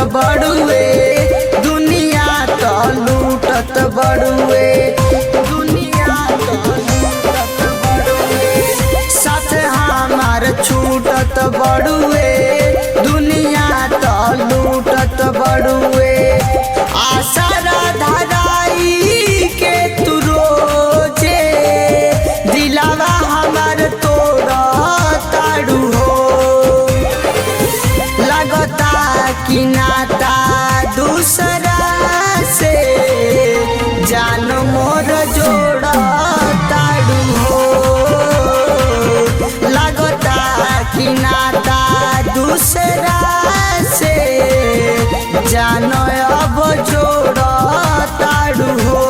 बड़ुए दुनिया तो लूटत बड़ुए दुनिया तो लूटत बड़ुए साथ हमार छूटत बड़ुए दुनिया तो लूटत बड़ुए आसरा धराई के तू रोजे दिलावा हमार तोड़ा ताड़ू हो लगता कि नाता दूसरा से जान मोर जोड़ा ताड़ू हो लगता कि नाता दूसरा से जान अब जोड़ा ताड़ू हो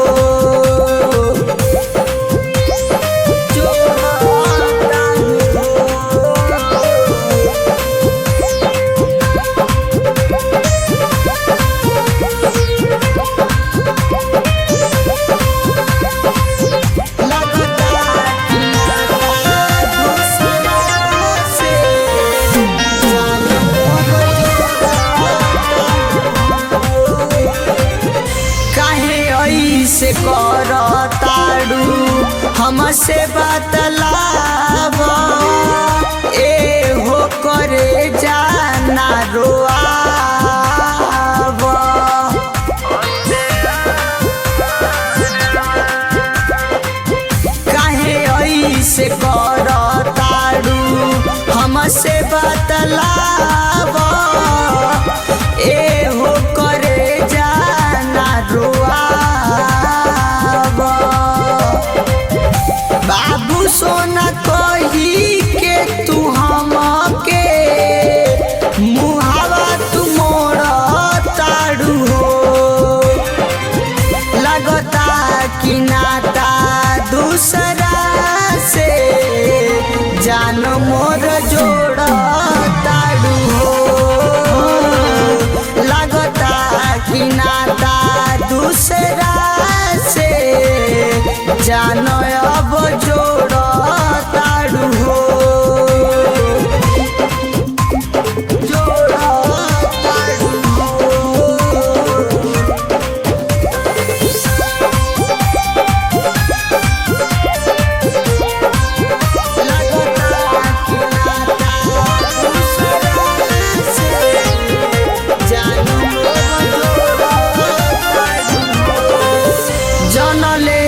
से कर ताड़ू हमसे बतलाव ए हो करे जाना रोआव काहे ऐसे कर ताड़ू हमसे बतलाव ए हो करे जाना रोआव बाबू सोना कही के तू हमके मुहावा तू मोड़ ताड़ू हो लगता कि नाता दूसरा से जान मोर जोड़ ताड़ू हो लगता कि नाता दूसरा से जान अब जोड़ ताड़ू हो जोड़ ताड़ू हो लगता कि नाता दूसरा से जान अब जोड़ ताड़ू हो जनले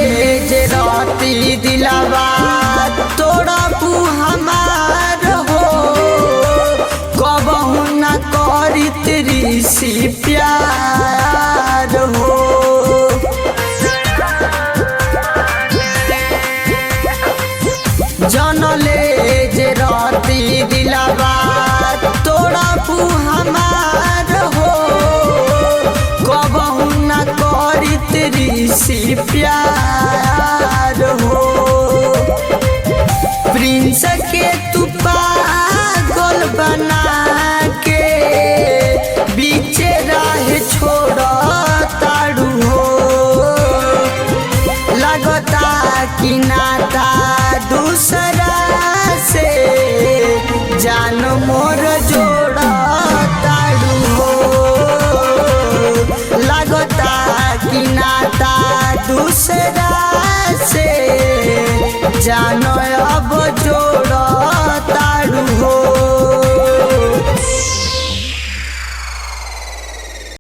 जे राती दिलावा तोड़ा पू हमार हो कबहू न करी तेरी सी प्यार हो जनले जे राती दिलावा तोड़ा पू हमार हो कबहू न करी तेरी सी प्यार हो प्रिंस के तू पागल बना के बीचे राह छोड़ ताड़ू हो लगता कि नाता दूसरा से जान मोर जोड़ ताड़ू हो लगता कि नाता दूसरा से जान अब जोड़